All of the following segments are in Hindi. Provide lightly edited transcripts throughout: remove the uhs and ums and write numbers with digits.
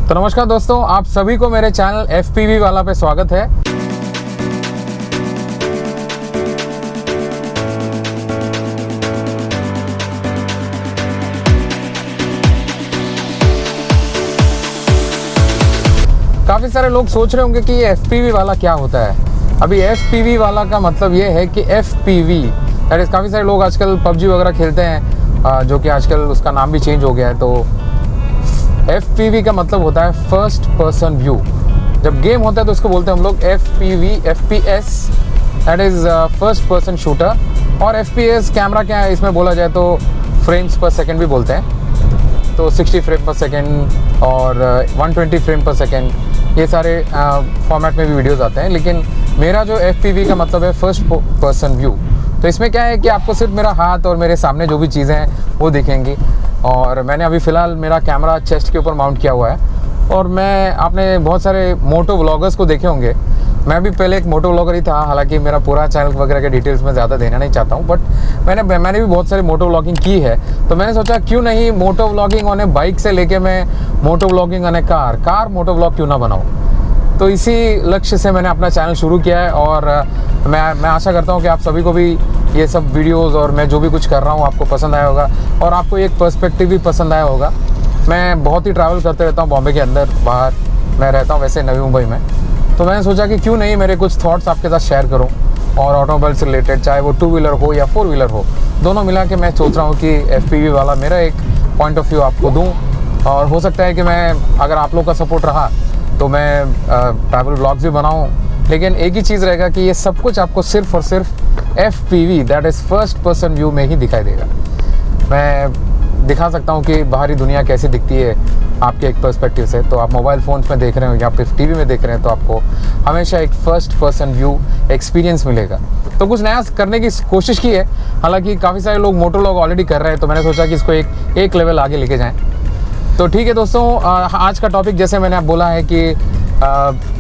तो नमस्कार दोस्तों, आप सभी को मेरे चैनल FPV वाला पे स्वागत है। काफ़ी सारे लोग सोच रहे होंगे कि ये FPV वाला क्या होता है। अभी FPV वाला का मतलब ये है कि FPV दैट इज़, काफ़ी सारे लोग आजकल PUBG वगैरह खेलते हैं, जो कि आजकल उसका नाम भी चेंज हो गया है। तो FPV का मतलब होता है फर्स्ट पर्सन व्यू। जब गेम होता है तो उसको बोलते हैं हम लोग FPV, FPS that is first person shooter. और FPS कैमरा क्या है इसमें बोला जाए तो फ्रेम्स पर सेकेंड भी बोलते हैं। तो 60 फ्रेम पर सेकेंड और 120 फ्रेम पर सेकेंड, ये सारे फॉर्मेट में भी वीडियोज़ आते हैं। लेकिन मेरा जो FPV का मतलब है फर्स्ट पर्सन व्यू। तो इसमें क्या है कि आपको सिर्फ मेरा हाथ और मेरे सामने जो भी चीज़ें हैं वो दिखेंगी। और मैंने अभी फ़िलहाल मेरा कैमरा चेस्ट के ऊपर माउंट किया हुआ है। और मैं, आपने बहुत सारे मोटो व्लॉगर्स को देखे होंगे। मैं भी पहले एक मोटो व्लॉगर ही था, हालांकि मेरा पूरा चैनल वगैरह के डिटेल्स में ज़्यादा देना नहीं चाहता हूँ। बट मैंने भी बहुत सारी मोटो व्लॉगिंग की है। तो मैंने सोचा क्यों नहीं moto vlogging on a bike से लेके मैं moto vlogging on a car moto vlog क्यों ना बनाऊँ। तो इसी लक्ष्य से मैंने अपना चैनल शुरू किया है। और मैं आशा करता हूँ कि आप सभी को भी ये सब वीडियोस और मैं जो भी कुछ कर रहा हूँ आपको पसंद आया होगा और आपको एक पर्सपेक्टिव भी पसंद आया होगा। मैं बहुत ही ट्रैवल करते रहता हूँ, बॉम्बे के अंदर बाहर मैं रहता हूँ वैसे नवी मुंबई में। तो मैंने सोचा कि क्यों नहीं मेरे कुछ थॉट्स आपके साथ शेयर करूँ, और ऑटोमोबाइल से रिलेटेड, चाहे वो 2 व्हीलर हो या 4 व्हीलर हो, दोनों मिला के मैं सोच रहा हूँ कि FPV वाला मेरा एक पॉइंट ऑफ व्यू आपको दूँ। और हो सकता है कि मैं, अगर आप लोग का सपोर्ट रहा तो मैं ट्रैवल व्लॉग्स भी बनाऊँ। लेकिन एक ही चीज़ रहेगा कि ये सब कुछ आपको सिर्फ और सिर्फ FPV that is first person view में ही दिखाई देगा। मैं दिखा सकता हूँ कि बाहरी दुनिया कैसी दिखती है आपके एक पर्सपेक्टिव से। तो आप मोबाइल फ़ोन्स में देख रहे हो या फिर TV में देख रहे हैं तो आपको हमेशा एक फ़र्स्ट पर्सन व्यू एक्सपीरियंस मिलेगा। तो कुछ नया करने की कोशिश की है। हालांकि काफ़ी सारे लोग मोटो व्लॉग ऑलरेडी कर रहे हैं, तो मैंने सोचा कि इसको एक लेवल आगे लेके जाएँ। तो ठीक है दोस्तों, आज का टॉपिक जैसे मैंने बोला है कि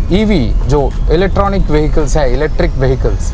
EV जो इलेक्ट्रॉनिक व्हीकल्स है, इलेक्ट्रिक व्हीकल्स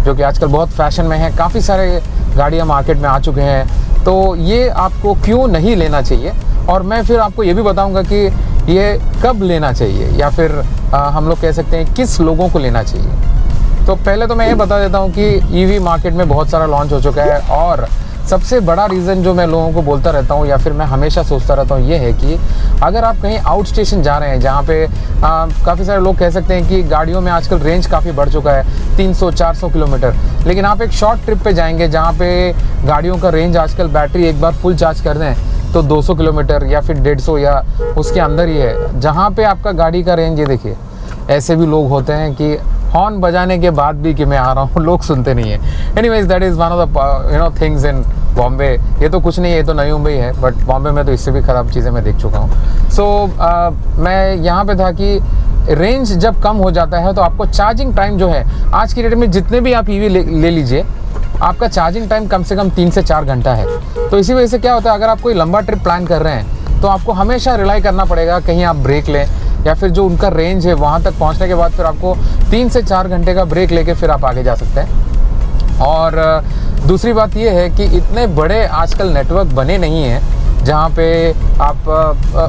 जो कि आजकल बहुत फैशन में है, काफ़ी सारे गाड़ियाँ मार्केट में आ चुके हैं। तो ये आपको क्यों नहीं लेना चाहिए, और मैं फिर आपको ये भी बताऊंगा कि ये कब लेना चाहिए, या फिर हम लोग कह सकते हैं किस लोगों को लेना चाहिए। तो पहले तो मैं ये बता देता हूँ कि EV मार्केट में बहुत सारा लॉन्च हो चुका है। और सबसे बड़ा रीज़न जो मैं लोगों को बोलता रहता हूँ या फिर मैं हमेशा सोचता रहता हूँ ये है कि अगर आप कहीं आउट स्टेशन जा रहे हैं, जहाँ पे काफ़ी सारे लोग कह सकते हैं कि गाड़ियों में आजकल रेंज काफ़ी बढ़ चुका है, 300-400 किलोमीटर। लेकिन आप एक शॉर्ट ट्रिप पे जाएंगे जहाँ पे गाड़ियों का रेंज आजकल बैटरी एक बार फुल चार्ज कर दें तो 200 किलोमीटर या फिर 150 या उसके अंदर ही है। जहाँ पे आपका गाड़ी का रेंज, ये देखिए, ऐसे भी लोग होते हैं कि हॉर्न बजाने के बाद भी कि मैं आ रहा हूँ लोग सुनते नहीं है। Anyways that is one of the things in Bombay. ये तो कुछ नहीं है, ये तो नई मुंबई है, बट बॉम्बे में तो इससे भी ख़राब चीज़ें मैं देख चुका हूँ। सो मैं यहाँ पे था कि रेंज जब कम हो जाता है तो आपको चार्जिंग टाइम जो है, आज की डेट में जितने भी आप EV ले लीजिए, आपका चार्जिंग टाइम कम से कम 3 से 4 घंटा है। तो इसी वजह से क्या होता है, अगर आप कोई लंबा ट्रिप प्लान कर रहे हैं तो आपको हमेशा रिलाई करना पड़ेगा, कहीं आप ब्रेक लें या फिर जो उनका रेंज है वहाँ तक पहुँचने के बाद फिर आपको 3 से 4 घंटे का ब्रेक लेके फिर आप आगे जा सकते हैं। और दूसरी बात ये है कि इतने बड़े आजकल नेटवर्क बने नहीं हैं जहाँ पे आप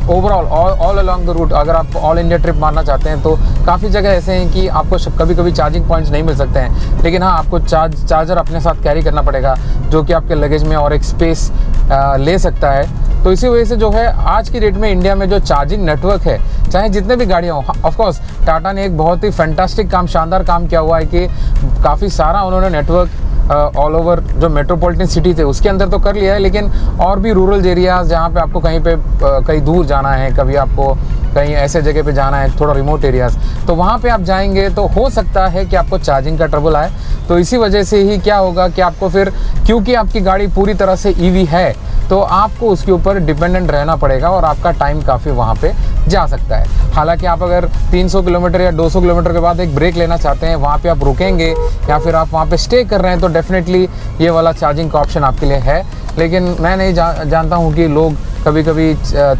overall all along the route, अगर आप ऑल इंडिया ट्रिप मारना चाहते हैं तो काफ़ी जगह ऐसे हैं कि आपको कभी कभी चार्जिंग पॉइंट्स नहीं मिल सकते हैं। लेकिन हाँ, आपको चार्जर अपने साथ कैरी करना पड़ेगा जो कि आपके लगेज में और एक स्पेस ले सकता है। तो इसी वजह से जो है आज की डेट में इंडिया में जो चार्जिंग नेटवर्क है, चाहे जितने भी गाड़ियाँ हों, ऑफकोर्स टाटा ने एक बहुत ही फैंटास्टिक काम, शानदार काम किया हुआ है कि काफ़ी सारा उन्होंने नेटवर्क ऑल ओवर जो मेट्रोपॉलिटन सिटी थे उसके अंदर तो कर लिया है। लेकिन और भी रूरल एरियाज़ जहाँ पे आपको कहीं पे कहीं दूर जाना है, कभी आपको कहीं ऐसे जगह पे जाना है थोड़ा रिमोट एरियाज़, तो वहाँ पे आप जाएंगे तो हो सकता है कि आपको चार्जिंग का ट्रबल आए। तो इसी वजह से ही क्या होगा कि आपको फिर, क्योंकि आपकी गाड़ी पूरी तरह से EV है, तो आपको उसके ऊपर डिपेंडेंट रहना पड़ेगा और आपका टाइम काफ़ी वहाँ पे जा सकता है। हालांकि आप अगर 300 किलोमीटर या 200 किलोमीटर के बाद एक ब्रेक लेना चाहते हैं, वहाँ पे आप रुकेंगे या फिर आप वहाँ पे स्टे कर रहे हैं, तो डेफिनेटली ये वाला चार्जिंग का ऑप्शन आपके लिए है। लेकिन मैं नहीं जानता हूँ कि लोग कभी कभी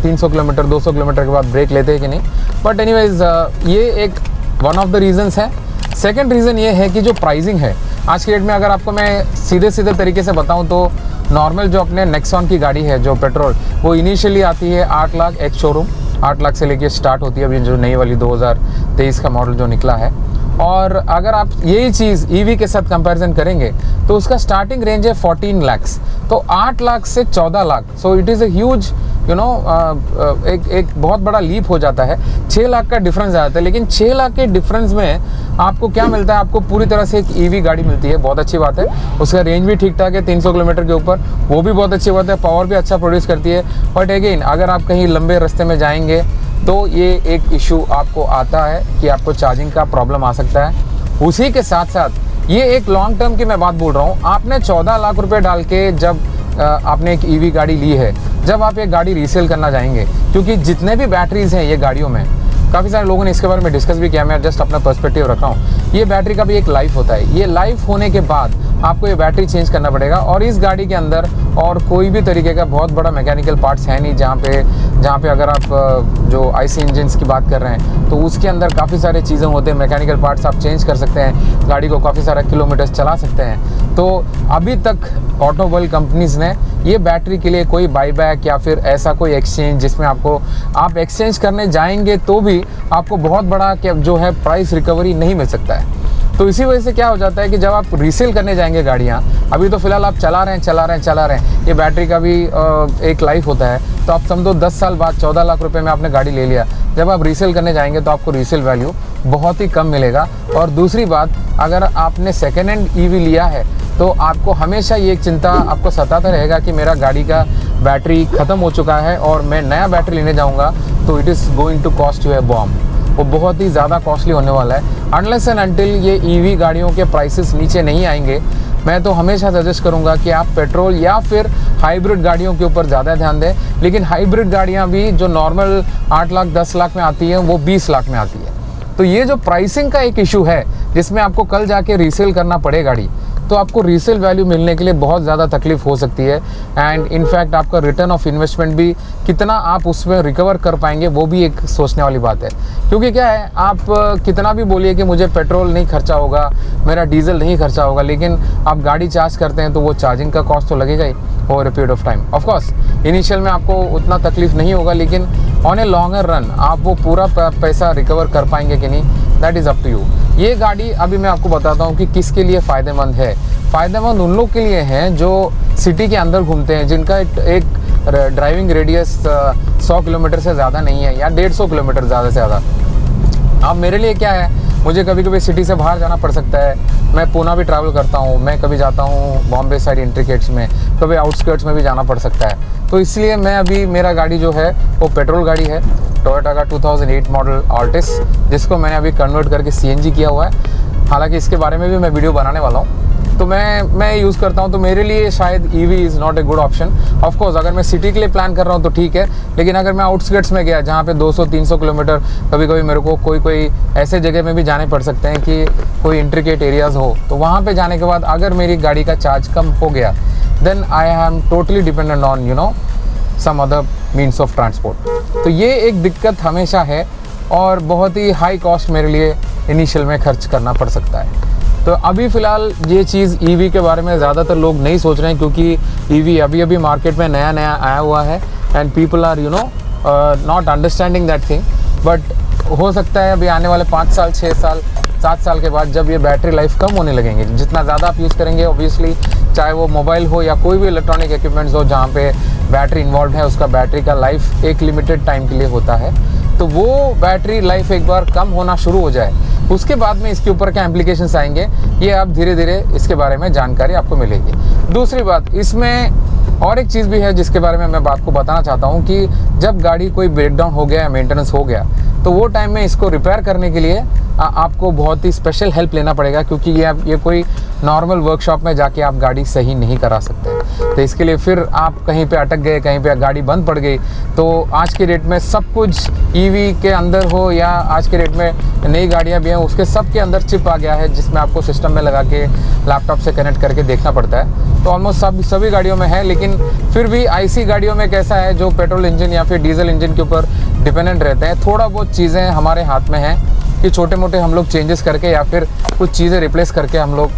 300 किलोमीटर 200 किलोमीटर के बाद ब्रेक लेते हैं कि नहीं। बट एनीवेज ये एक वन ऑफ द रीज़न्स है। सेकेंड रीज़न ये है कि जो प्राइसिंग है आज की डेट में, अगर आपको मैं सीधे तरीके से बताऊँ तो नॉर्मल जो अपने नेक्सॉन की गाड़ी है जो पेट्रोल, वो इनिशियली आती है 8 लाख एक्स शोरूम, 8 लाख से लेके स्टार्ट होती है अभी जो नई वाली 2023 का मॉडल जो निकला है। और अगर आप यही चीज़ ईवी के साथ कंपैरिजन करेंगे तो उसका स्टार्टिंग रेंज है 14 लाख, तो 8 लाख से 14 lakh, so it is a huge एक बहुत बड़ा लीप हो जाता है। 6 लाख का डिफरेंस आ जाता है, लेकिन 6 लाख के डिफरेंस में आपको क्या मिलता है, आपको पूरी तरह से एक ईवी गाड़ी मिलती है, बहुत अच्छी बात है। उसका रेंज भी ठीक ठाक है 300 किलोमीटर के ऊपर, वो भी बहुत अच्छी बात है। पावर भी अच्छा प्रोड्यूस करती है। बट अगेन अगर आप कहीं लंबे रास्ते में जाएंगे तो ये एक इशू आपको आता है कि आपको चार्जिंग का प्रॉब्लम आ सकता है। उसी के साथ साथ ये एक लॉन्ग टर्म की मैं बात बोल रहा हूँ। आपने 14 लाख रुपए डाल के जब आपने एक ईवी गाड़ी ली है, जब आप ये गाड़ी रीसेल करना जाएंगे, क्योंकि जितने भी बैटरीज हैं ये गाड़ियों में, काफ़ी सारे लोगों ने इसके बारे में डिस्कस भी किया, मैं जस्ट अपना पर्सपेक्टिव रख रहा हूँ। ये बैटरी का भी एक लाइफ होता है। ये लाइफ होने के बाद आपको ये बैटरी चेंज करना पड़ेगा, और इस गाड़ी के अंदर और कोई भी तरीके का बहुत बड़ा मैकेनिकल पार्ट्स है नहीं। जहाँ पे अगर आप जो आईसी इंजन्स की बात कर रहे हैं तो उसके अंदर काफ़ी सारे चीज़ें होते हैं, मैकेनिकल पार्ट्स आप चेंज कर सकते हैं, गाड़ी को काफ़ी सारा किलोमीटर्स चला सकते हैं। तो अभी तक ऑटोमोबाइल कंपनीज़ ने ये बैटरी के लिए कोई बाईबैक या फिर ऐसा कोई एक्सचेंज जिसमें आप एक्सचेंज करने जाएंगे तो भी आपको बहुत बड़ा जो है प्राइस रिकवरी नहीं मिल सकता है। तो इसी वजह से क्या हो जाता है कि जब आप रीसेल करने जाएंगे गाड़ियाँ, अभी तो फिलहाल आप चला रहे हैं, ये बैटरी का भी एक लाइफ होता है। तो आप समझो 10 साल बाद 14 लाख रुपए में आपने गाड़ी ले लिया, जब आप रीसेल करने जाएंगे तो आपको रीसेल वैल्यू बहुत ही कम मिलेगा। और दूसरी बात, अगर आपने सेकेंड हैंड ईवी लिया है तो आपको हमेशा ये एक चिंता आपको सताता रहेगा कि मेरा गाड़ी का बैटरी ख़त्म हो चुका है और मैं नया बैटरी लेने जाऊँगा तो it is going to cost you a bomb, वो बहुत ही ज़्यादा कॉस्टली होने वाला है। अनलेस एंड अनटिल ये ईवी गाड़ियों के प्राइसेस नीचे नहीं आएंगे, मैं तो हमेशा सजेस्ट करूंगा कि आप पेट्रोल या फिर हाइब्रिड गाड़ियों के ऊपर ज़्यादा ध्यान दें। लेकिन हाइब्रिड गाड़ियां भी जो नॉर्मल 8 लाख 10 लाख में आती हैं वो 20 लाख में आती है। तो ये जो प्राइसिंग का एक इशू है जिसमें आपको कल जाके रीसेल करना पड़े गाड़ी, तो आपको रीसेल वैल्यू मिलने के लिए बहुत ज़्यादा तकलीफ हो सकती है। एंड इनफैक्ट आपका रिटर्न ऑफ इन्वेस्टमेंट भी कितना आप उसमें रिकवर कर पाएंगे वो भी एक सोचने वाली बात है। क्योंकि क्या है, आप कितना भी बोलिए कि मुझे पेट्रोल नहीं खर्चा होगा, मेरा डीजल नहीं खर्चा होगा, लेकिन आप गाड़ी चार्ज करते हैं तो वो चार्जिंग का कॉस्ट तो लगेगा ही over a period of time. Of course initial में आपको उतना तकलीफ नहीं होगा, लेकिन ऑन ए लॉन्गर रन आप वो पूरा पैसा रिकवर कर पाएंगे कि नहीं, that is up to you. ये गाड़ी अभी मैं आपको बताता हूँ कि किसके लिए फ़ायदेमंद है। फ़ायदेमंद उन लोग के लिए हैं जो सिटी के अंदर घूमते हैं, जिनका एक ड्राइविंग रेडियस 100 किलोमीटर से ज़्यादा नहीं है या 150 किलोमीटर ज़्यादा से ज़्यादा। अब मेरे लिए क्या है, मुझे कभी कभी सिटी से बाहर जाना पड़ सकता है, मैं पूना भी ट्रैवल करता हूँ, मैं कभी जाता हूँ बॉम्बे साइड इंट्रिकेट्स में, कभी आउटस्कर्ट्स में भी जाना पड़ सकता है। तो इसलिए मैं अभी मेरा गाड़ी जो है वो पेट्रोल गाड़ी है, टोयोटा का 2008 मॉडल आर्टिस, जिसको मैंने अभी कन्वर्ट करके सीएनजी किया हुआ है। हालांकि इसके बारे में भी मैं वीडियो बनाने वाला हूँ। तो मैं यूज़ करता हूँ, तो मेरे लिए शायद EV is not a good option. Of course अगर मैं सिटी के लिए प्लान कर रहा हूँ तो ठीक है, लेकिन अगर मैं आउटस्कर्ट्स में गया जहाँ पे 200-300 किलोमीटर, कभी कभी मेरे को कोई ऐसे जगह में भी जाने पड़ सकते हैं कि कोई इंट्रिकेट एरियाज़ हो, तो वहाँ पे जाने के बाद अगर मेरी गाड़ी का चार्ज कम हो गया, then I am totally dependent on some other means of transport. तो ये एक दिक्कत हमेशा है और बहुत ही हाई कॉस्ट मेरे लिए इनिशियल में खर्च करना पड़ सकता है। तो अभी फ़िलहाल ये चीज़ ईवी के बारे में ज़्यादातर लोग नहीं सोच रहे हैं, क्योंकि ईवी अभी मार्केट में नया आया हुआ है and people are not understanding that thing. But हो सकता है अभी आने वाले 5 साल 6 साल 7 साल के बाद जब ये बैटरी लाइफ कम होने लगेंगे, जितना ज़्यादा आप यूज़ करेंगे ऑब्वियसली, चाहे वो मोबाइल हो या कोई भी इलेक्ट्रॉनिक इक्विपमेंट्स हो जहाँ पे बैटरी इन्वॉल्व है, उसका बैटरी का लाइफ एक लिमिटेड टाइम के लिए होता है। तो वो बैटरी लाइफ एक बार कम होना शुरू हो जाए, उसके बाद में इसके ऊपर क्या इम्प्लीकेशंस आएंगे, ये आप धीरे धीरे इसके बारे में जानकारी आपको मिलेगी। दूसरी बात, इसमें और एक चीज़ भी है जिसके बारे में मैं आपको बताना चाहता हूँ कि जब गाड़ी कोई ब्रेकडाउन हो गया या मेंटेनेंस हो गया, तो वो टाइम में इसको रिपेयर करने के लिए आपको बहुत ही स्पेशल हेल्प लेना पड़ेगा, क्योंकि ये कोई नॉर्मल वर्कशॉप में जाके आप गाड़ी सही नहीं करा सकते। तो इसके लिए फिर आप कहीं पे अटक गए, कहीं पे गाड़ी बंद पड़ गई, तो आज के डेट में सब कुछ ईवी के अंदर हो या आज के डेट में नई गाड़ियाँ भी हैं, उसके सब के अंदर चिप आ गया है जिसमें आपको सिस्टम में लगा के लैपटॉप से कनेक्ट करके देखना पड़ता है। तो ऑलमोस्ट सभी गाड़ियों में है, लेकिन फिर भी आईसी गाड़ियों में कैसा है, जो पेट्रोल इंजन या फिर डीजल इंजन के ऊपर डिपेंडेंट रहते हैं, थोड़ा बहुत चीज़ें हमारे हाथ में हैं कि छोटे मोटे हम लोग चेंजेस करके या फिर कुछ चीज़ें रिप्लेस करके हम लोग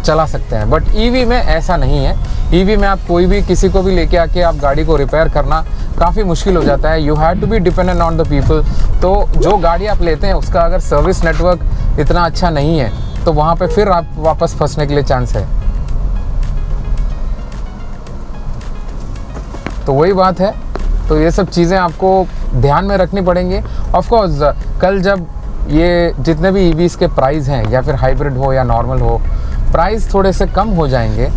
चला सकते हैं। बट ईवी में ऐसा नहीं है। ईवी में आप कोई भी किसी को भी लेके आके आप गाड़ी को रिपेयर करना काफ़ी मुश्किल हो जाता है। You have to be dependent on the people. तो जो गाड़ी आप लेते हैं उसका अगर सर्विस नेटवर्क इतना अच्छा नहीं है तो वहाँ पे फिर आप वापस फंसने के लिए चांस है। तो वही बात है। तो ये सब चीज़ें आपको ध्यान में रखनी पड़ेंगी। ऑफ कोर्स कल जब ये जितने भी ईवीज़ के प्राइस हैं, या फिर हाइब्रिड हो या नॉर्मल हो, प्राइस थोड़े से कम हो जाएंगे,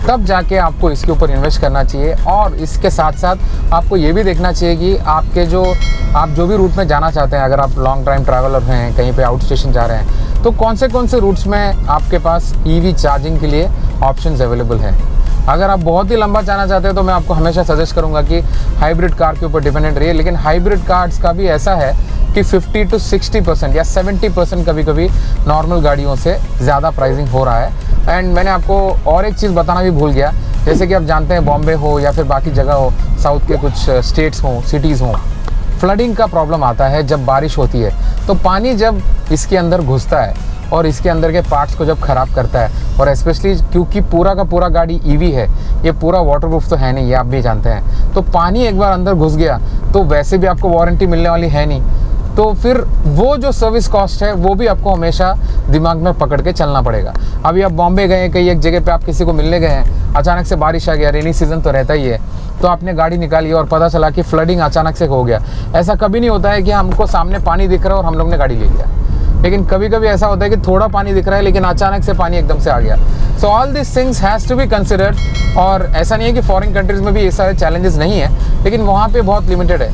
तब जाके आपको इसके ऊपर इन्वेस्ट करना चाहिए। और इसके साथ साथ आपको ये भी देखना चाहिए कि आपके आप जो भी रूट में जाना चाहते हैं, अगर आप लॉन्ग टाइम ट्रैवलर हैं, कहीं पे आउट स्टेशन जा रहे हैं, तो कौन से रूट्स में आपके पास ईवी चार्जिंग के लिए ऑप्शंस अवेलेबल हैं। अगर आप बहुत ही लंबा जाना चाहते हैं तो मैं आपको हमेशा सजेस्ट करूंगा कि हाइब्रिड कार के ऊपर डिपेंडेंट रहिए। लेकिन हाइब्रिड कार्स का भी ऐसा है कि 50 to 60% या 70% कभी कभी नॉर्मल गाड़ियों से ज़्यादा प्राइसिंग हो रहा है। एंड मैंने आपको और एक चीज़ बताना भी भूल गया, जैसे कि आप जानते हैं बॉम्बे हो या फिर बाकी जगह हो, साउथ के कुछ स्टेट्स हों, सिटीज़ हों, फ्लडिंग का प्रॉब्लम आता है जब बारिश होती है। तो पानी जब इसके अंदर घुसता है और इसके अंदर के पार्ट्स को जब ख़राब करता है, और स्पेशली क्योंकि पूरा का पूरा गाड़ी ईवी है, ये पूरा वाटरप्रूफ तो है नहीं, ये आप भी जानते हैं। तो पानी एक बार अंदर घुस गया तो वैसे भी आपको वारंटी मिलने वाली है नहीं। तो फिर वो जो सर्विस कॉस्ट है वो भी आपको हमेशा दिमाग में पकड़ के चलना पड़ेगा। अभी आप बॉम्बे गए, कहीं एक जगह पे आप किसी को मिलने गए हैं, अचानक से बारिश आ गया, रेनी सीज़न तो रहता ही है, तो आपने गाड़ी निकाली और पता चला कि फ्लडिंग अचानक से हो गया। ऐसा कभी नहीं होता है कि हमको सामने पानी दिख रहा है और हम लोग ने गाड़ी ले लिया, लेकिन कभी कभी ऐसा होता है कि थोड़ा पानी दिख रहा है लेकिन अचानक से पानी एकदम से आ गया। So all this things has to be considered. और ऐसा नहीं है कि फॉरेन कंट्रीज़ में भी ये सारे चैलेंजेस नहीं है, लेकिन वहाँ पे बहुत लिमिटेड है।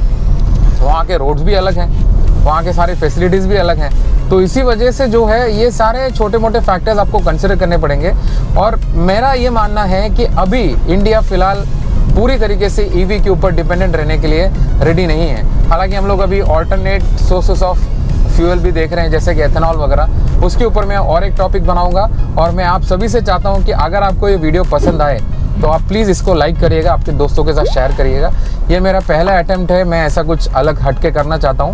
वहाँ के रोड्स भी अलग हैं, वहाँ के सारे फैसिलिटीज़ भी अलग हैं। तो इसी वजह से जो है ये सारे छोटे मोटे फैक्टर्स आपको कंसिडर करने पड़ेंगे। और मेरा ये मानना है कि अभी इंडिया फ़िलहाल पूरी तरीके से ईवी के ऊपर डिपेंडेंट रहने के लिए रेडी नहीं है। हालांकि हम लोग अभी ऑल्टरनेट सोर्सेस ऑफ फ्यूल भी देख रहे हैं, जैसे कि एथेनॉल वगैरह। उसके ऊपर मैं और एक टॉपिक बनाऊंगा। और मैं आप सभी से चाहता हूं कि अगर आपको ये वीडियो पसंद आए तो आप प्लीज़ इसको लाइक करिएगा, आपके दोस्तों के साथ शेयर करिएगा। ये मेरा पहला अटेम्प्ट है, मैं ऐसा कुछ अलग हट के करना चाहता हूँ।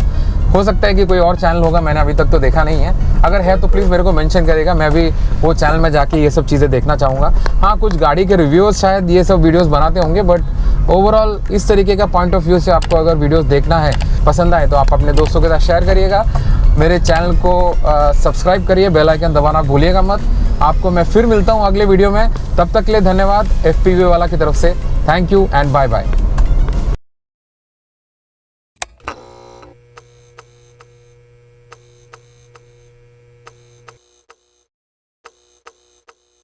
हो सकता है कि कोई और चैनल होगा, मैंने अभी तक तो देखा नहीं है। अगर है तो प्लीज़ मेरे को मेंशन करिएगा, मैं भी वो चैनल में जाके ये सब चीज़ें देखना चाहूँगा। हाँ, कुछ गाड़ी के रिव्यूज़ शायद ये सब वीडियोज़ बनाते होंगे, बट ओवरऑल इस तरीके का पॉइंट ऑफ व्यू से आपको अगर वीडियोज़ देखना है, पसंद आए, तो आप अपने दोस्तों के साथ शेयर करिएगा। मेरे चैनल को सब्सक्राइब करिए, बेल आइकन दबाना भूलिएगा मत। आपको मैं फिर मिलता हूँ अगले वीडियो में, तब तक के लिए धन्यवाद FPV वाला की तरफ से। Thank you and bye bye.